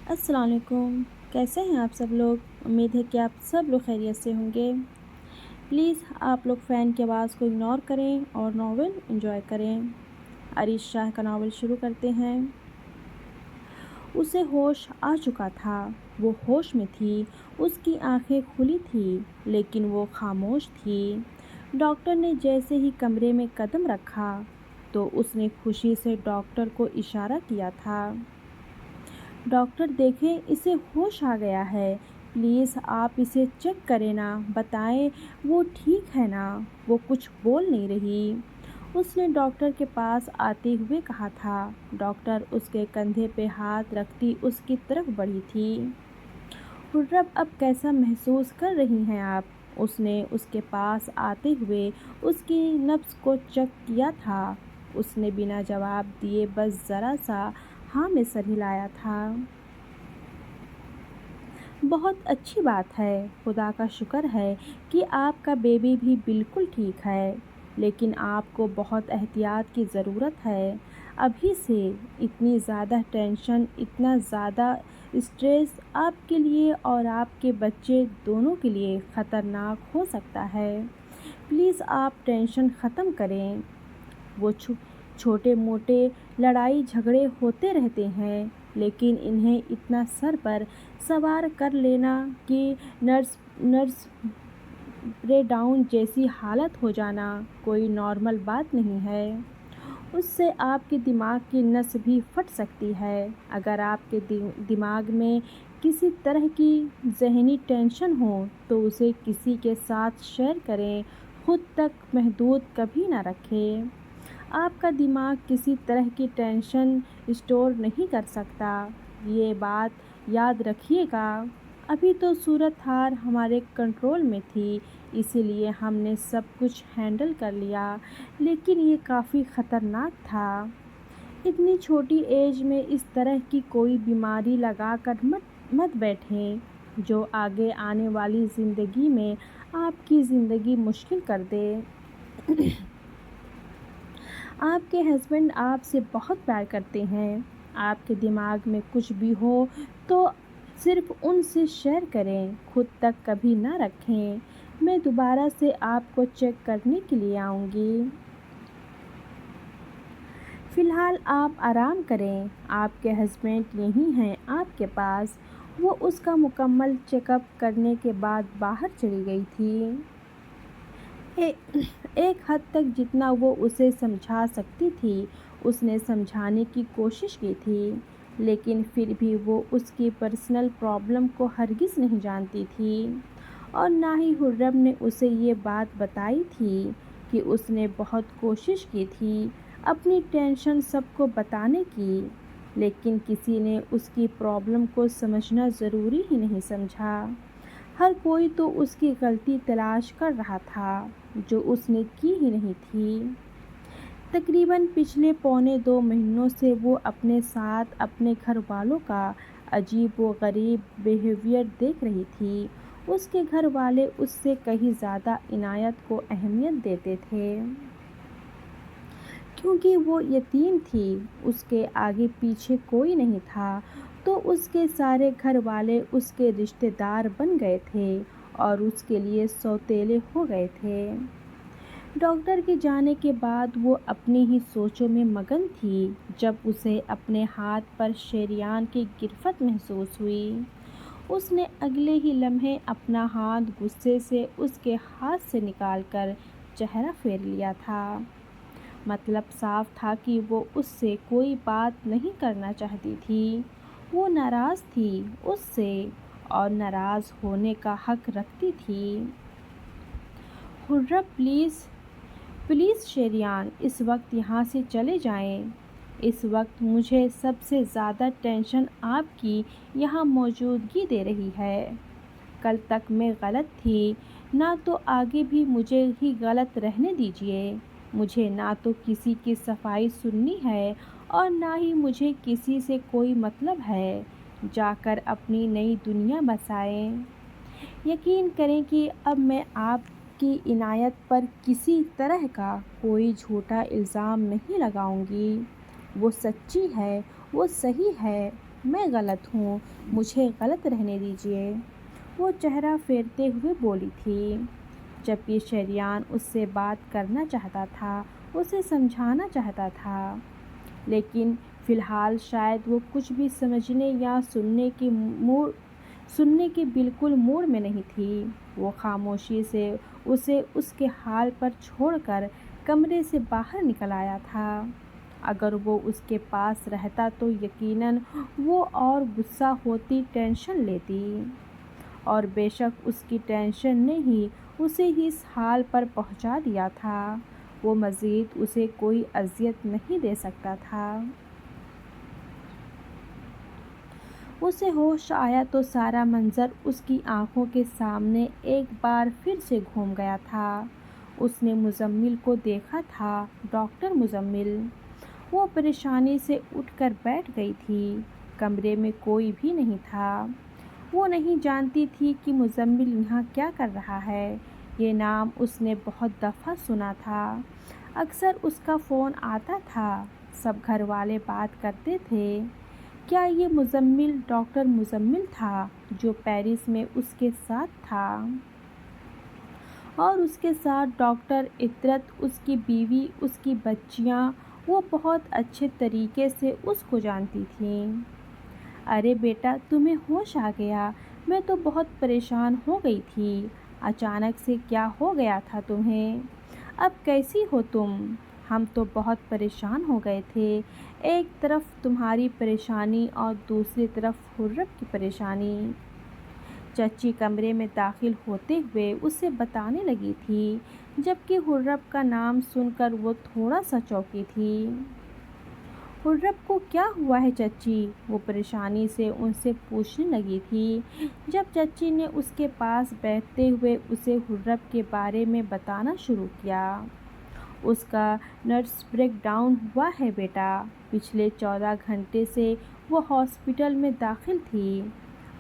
السلام علیکم، کیسے ہیں آپ سب لوگ؟ امید ہے کہ آپ سب لوگ خیریت سے ہوں گے۔ پلیز آپ لوگ فین کی آواز کو اگنور کریں اور ناول انجوائے کریں۔ عریش شاہ کا ناول شروع کرتے ہیں۔ اسے ہوش آ چکا تھا، وہ ہوش میں تھی، اس کی آنکھیں کھلی تھیں لیکن وہ خاموش تھی۔ ڈاکٹر نے جیسے ہی کمرے میں قدم رکھا تو اس نے خوشی سے ڈاکٹر کو اشارہ کیا تھا۔ ڈاکٹر دیکھیں، اسے ہوش آ گیا ہے، پلیز آپ اسے چیک کریں نا، بتائیں وہ ٹھیک ہے نا، وہ کچھ بول نہیں رہی، اس نے ڈاکٹر کے پاس آتے ہوئے کہا تھا۔ ڈاکٹر اس کے کندھے پہ ہاتھ رکھتی اس کی طرف بڑھی تھی۔ خرم، اب کیسا محسوس کر رہی ہیں آپ؟ اس نے اس کے پاس آتے ہوئے اس کی نبض کو چیک کیا تھا۔ اس نے بنا جواب دیے بس ذرا سا ہاں میں سر ہلایا تھا۔ بہت اچھی بات ہے، خدا کا شکر ہے کہ آپ کا بیبی بھی بالکل ٹھیک ہے، لیکن آپ کو بہت احتیاط کی ضرورت ہے۔ ابھی سے اتنی زیادہ ٹینشن، اتنا زیادہ اسٹریس آپ کے لیے اور آپ کے بچے دونوں کے لیے خطرناک ہو سکتا ہے۔ پلیز آپ ٹینشن ختم کریں۔ وہ چھوٹے موٹے لڑائی جھگڑے ہوتے رہتے ہیں، لیکن انہیں اتنا سر پر سوار کر لینا کہ نروس بریک ڈاؤن جیسی حالت ہو جانا کوئی نارمل بات نہیں ہے۔ اس سے آپ کے دماغ کی نس بھی پھٹ سکتی ہے۔ اگر آپ کے دماغ میں کسی طرح کی ذہنی ٹینشن ہو تو اسے کسی کے ساتھ شیئر کریں، خود تک محدود کبھی نہ رکھیں۔ آپ کا دماغ کسی طرح کی ٹینشن اسٹور نہیں کر سکتا، یہ بات یاد رکھیے گا۔ ابھی تو صورتحال ہمارے کنٹرول میں تھی، اسی لیے ہم نے سب کچھ ہینڈل کر لیا، لیکن یہ کافی خطرناک تھا۔ اتنی چھوٹی ایج میں اس طرح کی کوئی بیماری لگا کر مت بیٹھیں جو آگے آنے والی زندگی میں آپ کی زندگی مشکل کر دے۔ آپ کے ہسبینڈ آپ سے بہت پیار کرتے ہیں، آپ کے دماغ میں کچھ بھی ہو تو صرف ان سے شیئر کریں، خود تک کبھی نہ رکھیں۔ میں دوبارہ سے آپ کو چیک کرنے کے لیے آؤں گی۔ فی الحال آپ آرام کریں، آپ کے ہسبینڈ یہیں ہیں آپ کے پاس۔ وہ اس کا مکمل چیک اپ کرنے کے بعد باہر چلی گئی تھی۔ ایک حد تک جتنا وہ اسے سمجھا سکتی تھی اس نے سمجھانے کی کوشش کی تھی، لیکن پھر بھی وہ اس کی پرسنل پرابلم کو ہرگز نہیں جانتی تھی، اور نہ ہی خرم نے اسے یہ بات بتائی تھی کہ اس نے بہت کوشش کی تھی اپنی ٹینشن سب کو بتانے کی، لیکن کسی نے اس کی پرابلم کو سمجھنا ضروری ہی نہیں سمجھا۔ ہر کوئی تو اس کی غلطی تلاش کر رہا تھا جو اس نے کی ہی نہیں تھی۔ تقریباً پچھلے پونے 2 مہینوں سے وہ اپنے ساتھ اپنے گھر والوں کا عجیب و غریب بیہیویئر دیکھ رہی تھی۔ اس کے گھر والے اس سے کہیں زیادہ عنایت کو اہمیت دیتے تھے۔ کیونکہ وہ یتیم تھی، اس کے آگے پیچھے کوئی نہیں تھا، تو اس کے سارے گھر والے اس کے رشتہ دار بن گئے تھے اور اس کے لیے سوتیلے ہو گئے تھے۔ ڈاکٹر کے جانے کے بعد وہ اپنی ہی سوچوں میں مگن تھی جب اسے اپنے ہاتھ پر شریان کی گرفت محسوس ہوئی۔ اس نے اگلے ہی لمحے اپنا ہاتھ غصے سے اس کے ہاتھ سے نکال کر چہرہ پھیر لیا تھا۔ مطلب صاف تھا کہ وہ اس سے کوئی بات نہیں کرنا چاہتی تھی، وہ ناراض تھی اس سے اور ناراض ہونے کا حق رکھتی تھی۔ خرم، پلیز شریان، اس وقت یہاں سے چلے جائیں۔ اس وقت مجھے سب سے زیادہ ٹینشن آپ کی یہاں موجودگی دے رہی ہے۔ کل تک میں غلط تھی، نہ تو آگے بھی مجھے ہی غلط رہنے دیجیے۔ مجھے نہ تو کسی کی صفائی سننی ہے اور نہ ہی مجھے کسی سے کوئی مطلب ہے۔ جا کر اپنی نئی دنیا بسائیں۔ یقین کریں کہ اب میں آپ کی عنایت پر کسی طرح کا کوئی جھوٹا الزام نہیں لگاؤں گی۔ وہ سچی ہے، وہ صحیح ہے، میں غلط ہوں، مجھے غلط رہنے دیجیے۔ وہ چہرہ پھیرتے ہوئے بولی تھی، جبکہ شریان اس سے بات کرنا چاہتا تھا، اسے سمجھانا چاہتا تھا، لیکن فی الحال شاید وہ کچھ بھی سمجھنے یا سننے کے بالکل موڈ میں نہیں تھی۔ وہ خاموشی سے اسے اس کے حال پر چھوڑ کر کمرے سے باہر نکل آیا تھا۔ اگر وہ اس کے پاس رہتا تو یقیناً وہ اور غصہ ہوتی، ٹینشن لیتی، اور بے شک اس کی ٹینشن نے ہی اسے اس حال پر پہنچا دیا تھا۔ وہ مزید اسے کوئی اذیت نہیں دے سکتا تھا۔ اسے ہوش آیا تو سارا منظر اس کی آنکھوں کے سامنے ایک بار پھر سے گھوم گیا تھا۔ اس نے مزمل کو دیکھا تھا، ڈاکٹر مزمل۔ وہ پریشانی سے اٹھ کر بیٹھ گئی تھی۔ کمرے میں کوئی بھی نہیں تھا۔ وہ نہیں جانتی تھی کہ مزمل یہاں کیا کر رہا ہے۔ یہ نام اس نے بہت دفعہ سنا تھا، اکثر اس کا فون آتا تھا، سب گھر والے بات کرتے تھے۔ کیا یہ مزمل ڈاکٹر مزمل تھا جو پیرس میں اس کے ساتھ تھا؟ اور اس کے ساتھ ڈاکٹر عطرت، اس کی بیوی، اس کی بچیاں، وہ بہت اچھے طریقے سے اس کو جانتی تھیں۔ ارے بیٹا، تمہیں ہوش آ گیا؟ میں تو بہت پریشان ہو گئی تھی۔ اچانک سے کیا ہو گیا تھا تمہیں؟ اب کیسی ہو تم؟ ہم تو بہت پریشان ہو گئے تھے، ایک طرف تمہاری پریشانی اور دوسری طرف خرم کی پریشانی۔ چچی کمرے میں داخل ہوتے ہوئے اسے بتانے لگی تھی، جبکہ خرم کا نام سن کر وہ تھوڑا سا چونکی تھی۔ خرم کو کیا ہوا ہے چچی؟ وہ پریشانی سے ان سے پوچھنے لگی تھی، جب چچی نے اس کے پاس بیٹھتے ہوئے اسے خرم کے بارے میں بتانا شروع کیا۔ اس کا نروس بریک ڈاؤن ہوا ہے بیٹا، پچھلے 14 گھنٹے سے وہ ہاسپٹل میں داخل تھی۔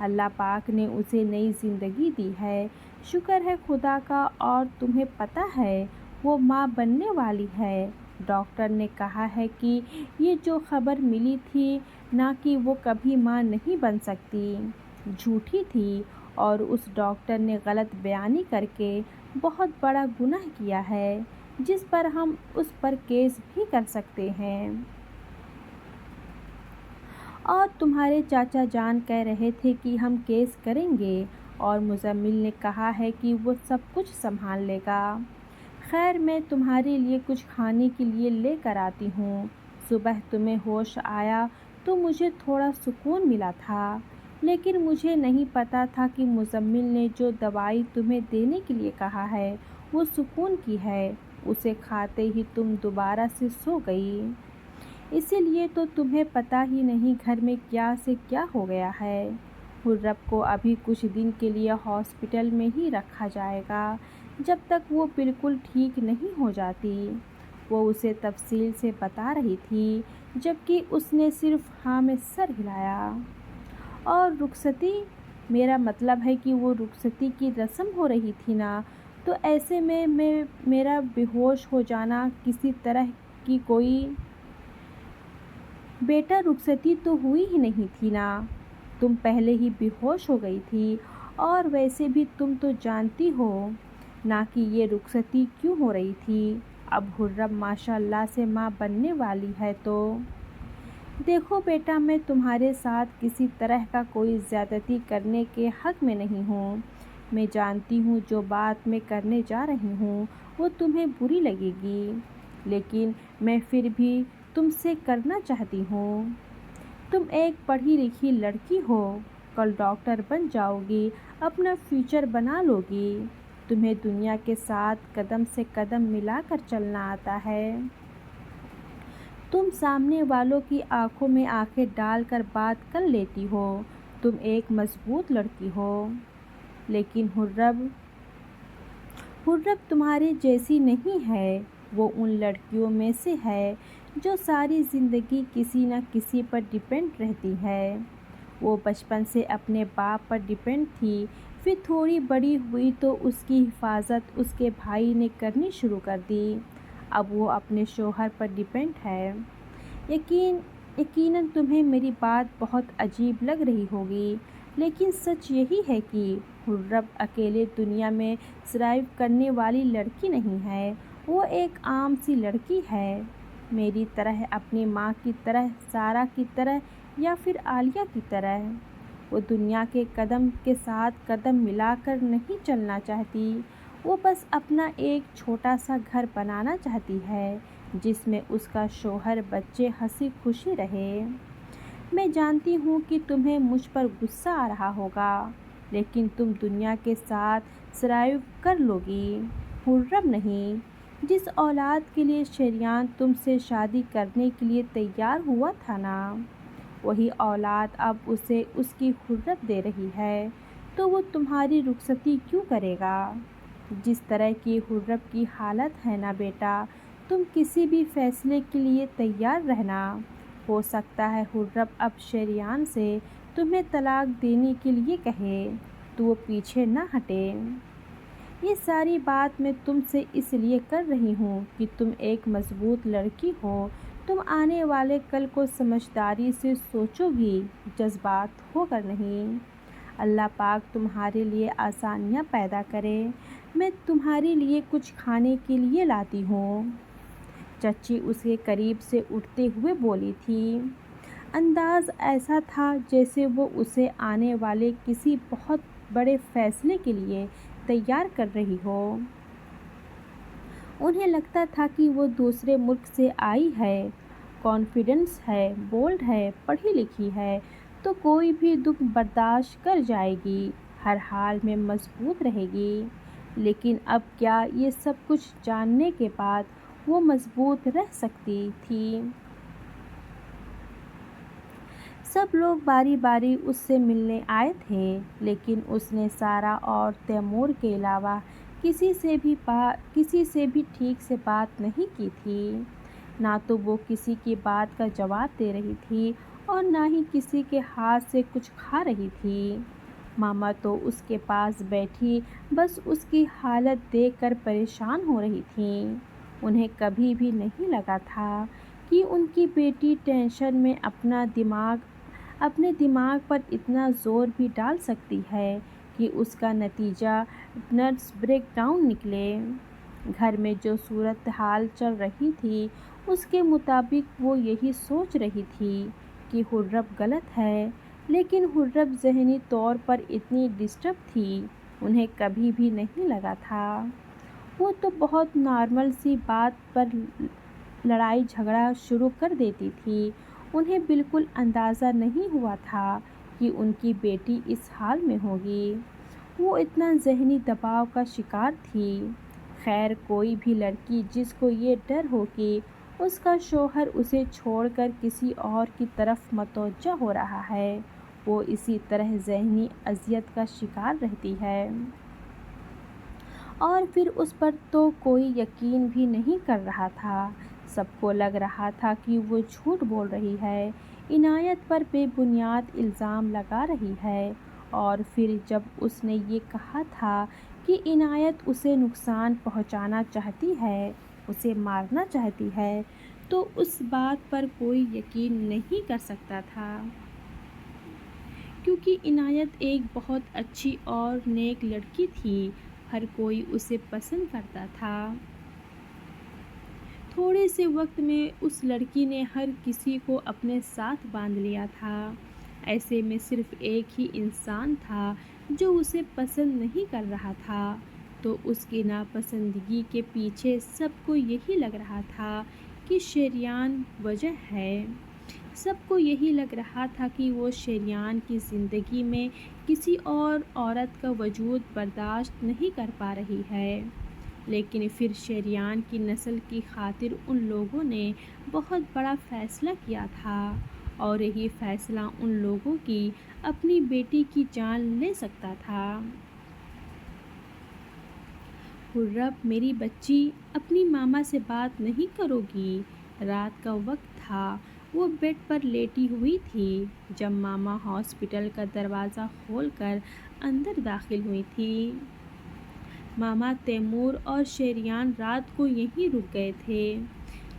اللہ پاک نے اسے نئی زندگی دی ہے، شکر ہے خدا کا، اور تمہیں پتہ ہے وہ ماں بننے والی ہے۔ ڈاکٹر نے کہا ہے کہ یہ جو خبر ملی تھی نا کہ وہ کبھی ماں نہیں بن سکتی، جھوٹی تھی، اور اس ڈاکٹر نے غلط بیانی کر کے بہت بڑا گناہ کیا ہے، جس پر ہم اس پر کیس بھی کر سکتے ہیں۔ اور تمہارے چاچا جان کہہ رہے تھے کہ ہم کیس کریں گے، اور مزمل نے کہا ہے کہ وہ سب کچھ سنبھال لے گا۔ خیر، میں تمہارے لیے کچھ کھانے کے لیے لے کر آتی ہوں۔ صبح تمہیں ہوش آیا تو مجھے تھوڑا سکون ملا تھا، لیکن مجھے نہیں پتا تھا کہ مزمل نے جو دوائی تمہیں دینے کے لیے کہا ہے وہ سکون کی ہے۔ اسے کھاتے ہی تم دوبارہ سے سو گئی، اسی لیے تو تمہیں پتہ ہی نہیں گھر میں کیا سے کیا ہو گیا ہے۔ خرم کو ابھی کچھ دن کے لیے ہاسپٹل میں ہی رکھا جائے گا، جب تک وہ بالکل ٹھیک نہیں ہو جاتی۔ وہ اسے تفصیل سے بتا رہی تھی، جبکہ اس نے صرف ہاں میں سر ہلایا۔ اور رخصتی؟ میرا مطلب ہے کہ وہ رخصتی کی رسم ہو رہی تھی نا، تو ایسے میں میرا بے ہوش ہو جانا کسی طرح کی کوئی… بیٹا، رخصتی تو ہوئی ہی نہیں تھی نا، تم پہلے ہی بے ہوش ہو گئی تھی، اور ویسے بھی تم تو جانتی ہو نا کہ یہ رخصتی کیوں ہو رہی تھی۔ اب خرم ماشاء اللہ سے ماں بننے والی ہے تو… دیکھو بیٹا، میں تمہارے ساتھ کسی طرح کا کوئی زیادتی کرنے کے حق میں نہیں ہوں۔ میں جانتی ہوں جو بات میں کرنے جا رہی ہوں وہ تمہیں بری لگے گی، لیکن میں پھر بھی تم سے کرنا چاہتی ہوں۔ تم ایک پڑھی لکھی لڑکی ہو، کل ڈاکٹر بن جاؤ گی، اپنا فیوچر بنا لو گی، تمہیں دنیا کے ساتھ قدم سے قدم ملا کر چلنا آتا ہے۔ تم سامنے والوں کی آنکھوں میں آنکھیں ڈال کر بات کر لیتی ہو، تم ایک مضبوط لڑکی ہو۔ لیکن خرم تمہارے جیسی نہیں ہے، وہ ان لڑکیوں میں سے ہے جو ساری زندگی کسی نہ کسی پر ڈیپینڈ رہتی ہے۔ وہ بچپن سے اپنے باپ پر ڈیپینڈ تھی، پھر تھوڑی بڑی ہوئی تو اس کی حفاظت اس کے بھائی نے کرنی شروع کر دی، اب وہ اپنے شوہر پر ڈیپینڈ ہے۔ یقیناً تمہیں میری بات بہت عجیب لگ رہی ہوگی، لیکن سچ یہی ہے کہ خرم اکیلے دنیا میں سروائیو کرنے والی لڑکی نہیں ہے۔ وہ ایک عام سی لڑکی ہے، میری طرح، اپنی ماں کی طرح، سارہ کی طرح یا پھر عالیہ کی طرح۔ وہ دنیا کے قدم کے ساتھ قدم ملا کر نہیں چلنا چاہتی، وہ بس اپنا ایک چھوٹا سا گھر بنانا چاہتی ہے جس میں اس کا شوہر، بچے ہنسی خوشی رہے۔ میں جانتی ہوں کہ تمہیں مجھ پر غصہ آ رہا ہوگا، لیکن تم دنیا کے ساتھ سروائیو کر لو گی، خرم نہیں۔ جس اولاد کے لیے شریان تم سے شادی کرنے کے لیے تیار ہوا تھا نا، وہی اولاد اب اسے اس کی خرم دے رہی ہے، تو وہ تمہاری رخصتی کیوں کرے گا؟ جس طرح کی خرم کی حالت ہے نا بیٹا، تم کسی بھی فیصلے کے لیے تیار رہنا۔ ہو سکتا ہے خرم اب شریان سے تمہیں طلاق دینے کے لیے کہے تو وہ پیچھے نہ ہٹے۔ یہ ساری بات میں تم سے اس لیے کر رہی ہوں کہ تم ایک مضبوط لڑکی ہو، تم آنے والے کل کو سمجھداری سے سوچو گی، جذبات ہو کر نہیں۔ اللہ پاک تمہارے لیے آسانیاں پیدا کرے۔ میں تمہارے لیے کچھ کھانے کے لیے لاتی ہوں۔ چچی اس کے قریب سے اٹھتے ہوئے بولی تھی۔ انداز ایسا تھا جیسے وہ اسے آنے والے کسی بہت بڑے فیصلے کے لیے تیار کر رہی ہو۔ انہیں لگتا تھا کہ وہ دوسرے ملک سے آئی ہے، کانفیڈنس ہے، بولڈ ہے، پڑھی لکھی ہے، تو کوئی بھی دکھ برداشت کر جائے گی، ہر حال میں مضبوط رہے گی۔ لیکن اب کیا یہ سب کچھ جاننے کے بعد وہ مضبوط رہ سکتی تھی؟ سب لوگ باری باری اس سے ملنے آئے تھے، لیکن اس نے سارہ اور تیمور کے علاوہ کسی سے بھی ٹھیک سے بات نہیں کی تھی۔ نہ تو وہ کسی کی بات کا جواب دے رہی تھی اور نہ ہی کسی کے ہاتھ سے کچھ کھا رہی تھی۔ ماما تو اس کے پاس بیٹھی بس اس کی حالت دیکھ کر پریشان ہو رہی تھیں۔ انہیں کبھی بھی نہیں لگا تھا کہ ان کی بیٹی ٹینشن میں اپنے دماغ پر اتنا زور بھی ڈال سکتی ہے کہ اس کا نتیجہ نروس بریک ڈاؤن نکلے۔ گھر میں جو صورتحال چل رہی تھی اس کے مطابق وہ یہی سوچ رہی تھی کہ خرم غلط ہے، لیکن خرم ذہنی طور پر اتنی ڈسٹرب تھی، انہیں کبھی بھی نہیں لگا تھا۔ وہ تو بہت نارمل سی بات پر لڑائی جھگڑا شروع کر دیتی تھی، انہیں بالکل اندازہ نہیں ہوا تھا کہ ان کی بیٹی اس حال میں ہوگی۔ وہ اتنا ذہنی دباؤ کا شکار تھی۔ خیر، کوئی بھی لڑکی جس کو یہ ڈر ہو کہ اس کا شوہر اسے چھوڑ کر کسی اور کی طرف متوجہ ہو رہا ہے، وہ اسی طرح ذہنی اذیت کا شکار رہتی ہے۔ اور پھر اس پر تو کوئی یقین بھی نہیں کر رہا تھا، سب کو لگ رہا تھا کہ وہ جھوٹ بول رہی ہے، عنایت پر بے بنیاد الزام لگا رہی ہے۔ اور پھر جب اس نے یہ کہا تھا کہ عنایت اسے نقصان پہنچانا چاہتی ہے، اسے مارنا چاہتی ہے، تو اس بات پر کوئی یقین نہیں کر سکتا تھا، کیونکہ عنایت ایک بہت اچھی اور نیک لڑکی تھی، ہر کوئی اسے پسند کرتا تھا۔ تھوڑے سے وقت میں اس لڑکی نے ہر کسی کو اپنے ساتھ باندھ لیا تھا۔ ایسے میں صرف ایک ہی انسان تھا جو اسے پسند نہیں کر رہا تھا، تو اس کی ناپسندگی کے پیچھے سب کو یہی لگ رہا تھا کہ شریان وجہ ہے۔ سب کو یہی لگ رہا تھا کہ وہ شریان کی زندگی میں کسی اور عورت کا وجود برداشت نہیں کر پا رہی ہے۔ لیکن پھر شریان کی نسل کی خاطر ان لوگوں نے بہت بڑا فیصلہ کیا تھا، اور یہی فیصلہ ان لوگوں کی اپنی بیٹی کی جان لے سکتا تھا۔ خرم میری بچی، اپنی ماما سے بات نہیں کرو گی؟ رات کا وقت تھا، وہ بیڈ پر لیٹی ہوئی تھی جب ماما ہاسپٹل کا دروازہ کھول کر اندر داخل ہوئی تھی۔ ماما، تیمور اور شریان رات کو یہیں رک گئے تھے،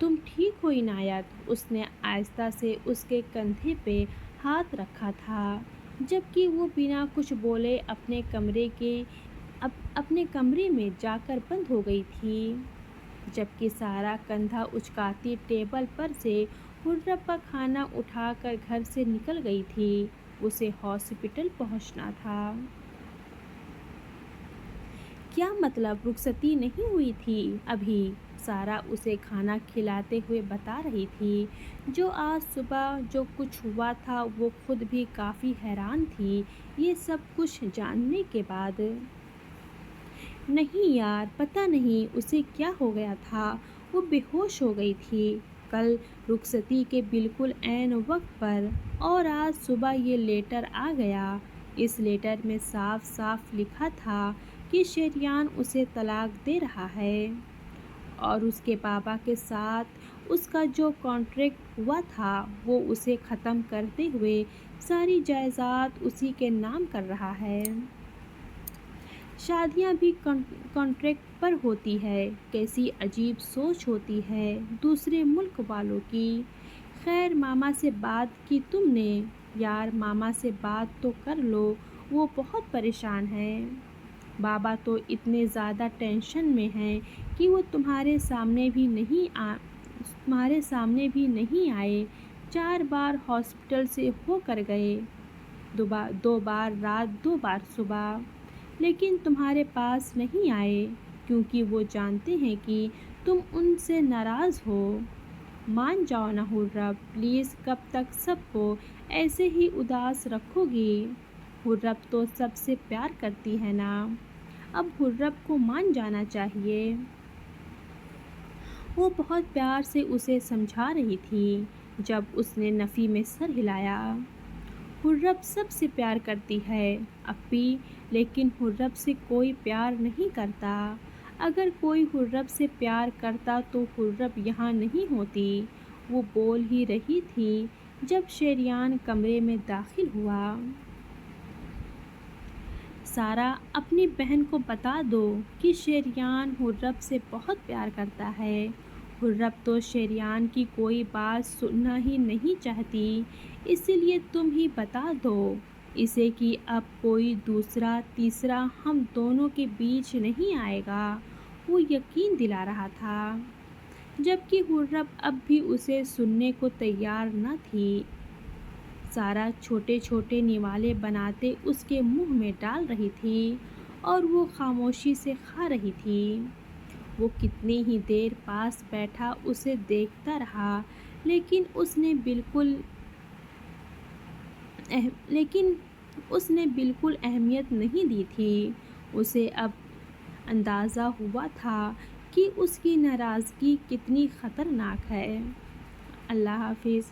تم ٹھیک ہو عنایت؟ اس نے آہستہ سے اس کے کندھے پہ ہاتھ رکھا تھا، جبکہ وہ بنا کچھ بولے اپنے کمرے میں جا کر بند ہو گئی تھی، جبکہ سارا کندھا اچکاتی ٹیبل پر سے خرم کا کھانا اٹھا کر گھر سے نکل گئی تھی۔ اسے ہاسپٹل پہنچنا تھا۔ کیا مطلب رخصتی نہیں ہوئی تھی ابھی؟ سارا اسے کھانا کھلاتے ہوئے بتا رہی تھی۔ جو آج صبح جو کچھ ہوا تھا وہ خود بھی کافی حیران تھی یہ سب کچھ جاننے کے بعد۔ نہیں یار، پتہ نہیں اسے کیا ہو گیا تھا، وہ بے ہوش ہو گئی تھی کل رخصتی کے بالکل عین وقت پر، اور آج صبح یہ لیٹر آ گیا۔ اس لیٹر میں صاف صاف لکھا تھا کہ شریان اسے طلاق دے رہا ہے، اور اس کے بابا کے ساتھ اس کا جو کانٹریکٹ ہوا تھا وہ اسے ختم کرتے ہوئے ساری جائیداد اسی کے نام کر رہا ہے۔ شادیاں بھی کانٹریکٹ پر ہوتی ہے، کیسی عجیب سوچ ہوتی ہے دوسرے ملک والوں کی۔ خیر ماما سے بات کی تم نے؟ یار ماما سے بات تو کر لو، وہ بہت پریشان ہیں۔ بابا تو اتنے زیادہ ٹینشن میں ہیں کہ وہ تمہارے سامنے بھی نہیں آئے، 4 بار ہاسپٹل سے ہو کر گئے، 2 بار رات 2 بار صبح، لیکن تمہارے پاس نہیں آئے کیونکہ وہ جانتے ہیں کہ تم ان سے ناراض ہو۔ مان جاؤ نا خرم، پلیز، کب تک سب کو ایسے ہی اداس رکھو گی؟ خرم تو سب سے پیار کرتی ہے نا، اب خرم کو مان جانا چاہیے۔ وہ بہت پیار سے اسے سمجھا رہی تھی جب اس نے نفی میں سر ہلایا۔ خرم سب سے پیار کرتی ہے اپی، لیکن خرم سے کوئی پیار نہیں کرتا۔ اگر کوئی خرم سے پیار کرتا تو خرم یہاں نہیں ہوتی۔ وہ بول ہی رہی تھی جب شریان کمرے میں داخل ہوا۔ سارا، اپنی بہن کو بتا دو کہ شریان خرم سے بہت پیار کرتا ہے۔ خرم تو شریان کی کوئی بات سننا ہی نہیں چاہتی، اسی لیے تم ہی بتا دو اسے کہ اب کوئی دوسرا تیسرا ہم دونوں کے بیچ نہیں آئے گا، وہ یقین دلا رہا تھا، جبکہ خرم اب بھی اسے سننے کو تیار نہ تھی۔ سارا چھوٹے چھوٹے نوالے بناتے اس کے منہ میں ڈال رہی تھی اور وہ خاموشی سے کھا رہی تھی۔ وہ کتنی ہی دیر پاس بیٹھا اسے دیکھتا رہا، لیکن اس نے بالکل اہمیت نہیں دی تھی۔ اسے اب اندازہ ہوا تھا کہ اس کی ناراضگی کتنی خطرناک ہے۔ اللہ حافظ۔